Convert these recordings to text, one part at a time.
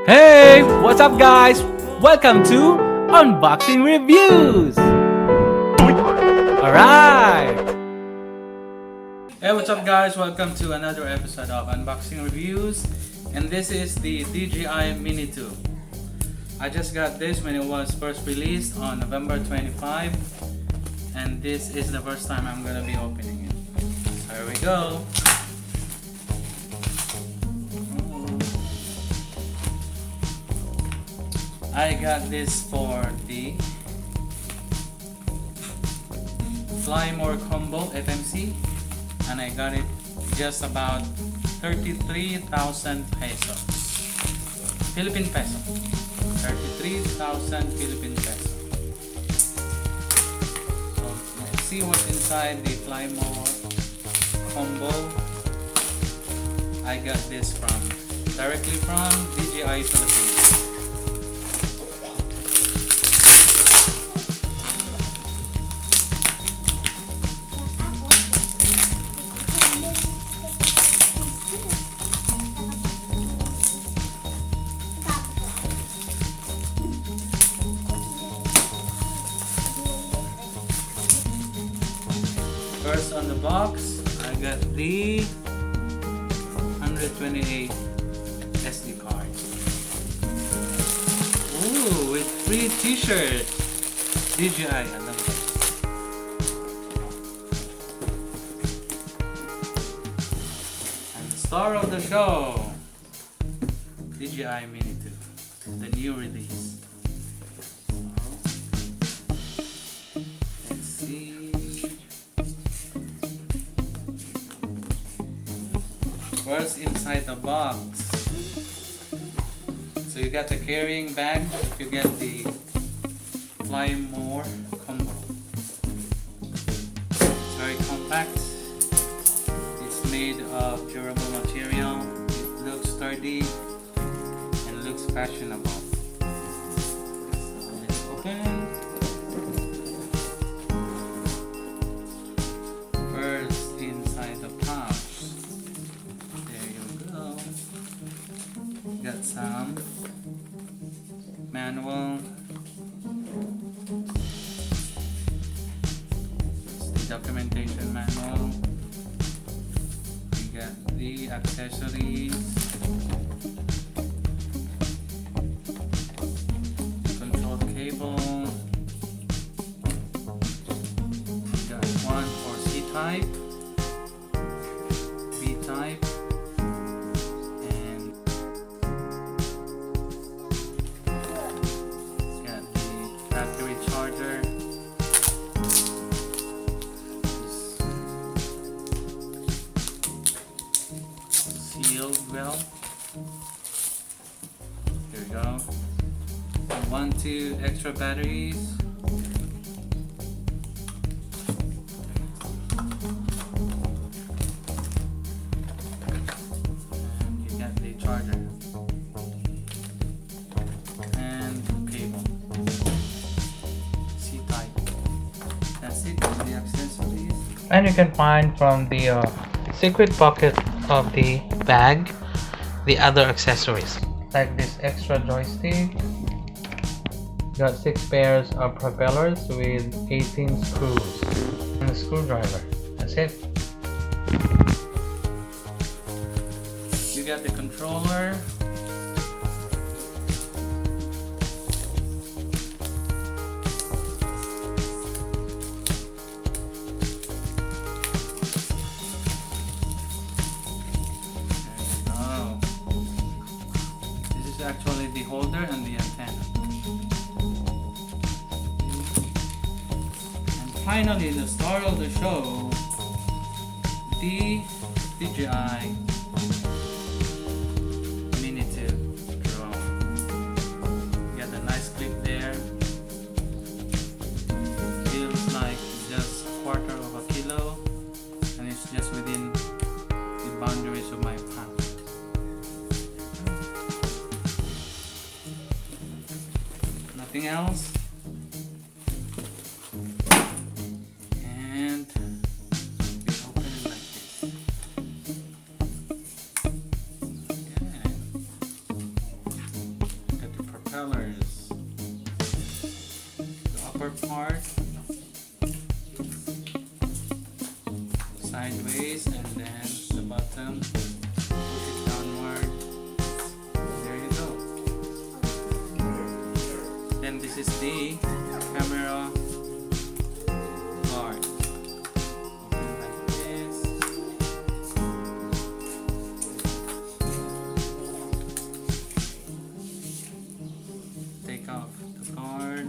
Hey, what's up guys? Welcome to Unboxing Reviews! Alright! Hey, what's up guys? Welcome to another episode of Unboxing Reviews. And this is the DJI Mini 2. I just got this when it was first released on November 25. And this is the first time I'm gonna be opening it. So here we go. I got this for the Fly More Combo FMC, and I got it just about 33,000 pesos. Philippine peso. 33,000 Philippine peso. So let's see what's inside the Fly More Combo. I got this directly from DJI Philippines. First on the box, I got the 128 SD card. Ooh, with free t-shirt. DJI, I love it. And the star of the show, DJI Mini 2, the new release. Let's see. First, inside the box, so you got the carrying bag if you get the Fly More Combo. It's very compact. It's made of durable material. It looks sturdy and looks fashionable. So let's open. First, inside the pouch. Got some manual. It's the documentation manual. We got the accessories, control cable. We got one for C type, B type. Well, here we go. 2 extra batteries. And you got the charger and cable. C-type. That's it. The accessories. And you can find from the secret pocket of the bag the other accessories, like this extra joystick. Got 6 pairs of propellers with 18 screws and a screwdriver. That's it. You got the controller. Actually the holder and the antenna. And finally, the star of the show, the DJI Mini 2 drone. You got a nice clip there. Feels like just a quarter of a kilo, and it's just within the boundaries of my palm. Nothing else. And we open it like this. Yeah. colors. The upper part sideways, and then the bottom push it downward. There you go. Then this is the camera guard. Open like this. Take off the guard.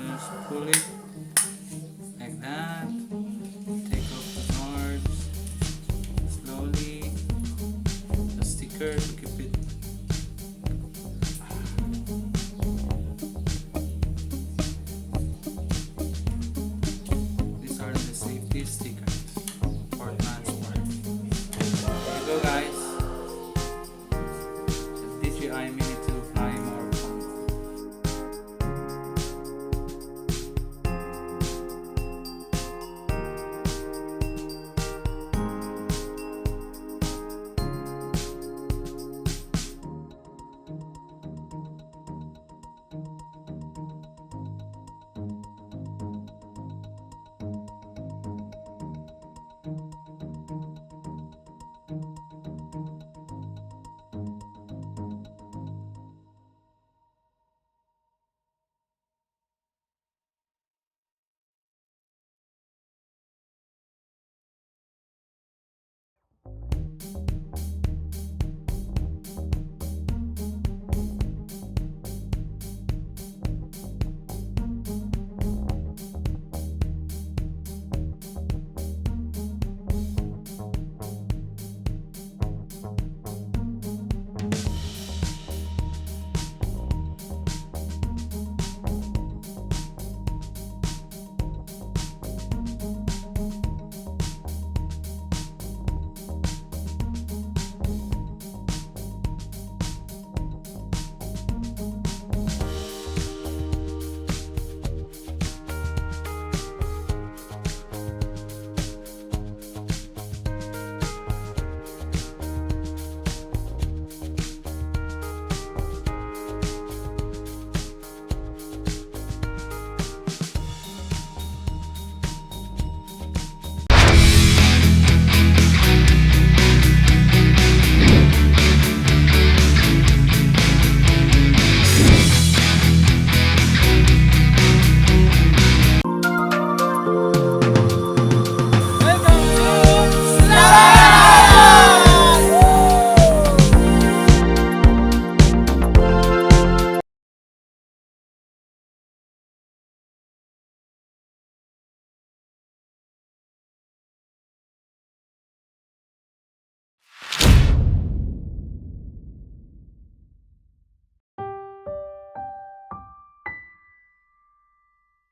Just pull it like that. Take off the guards slowly. The sticker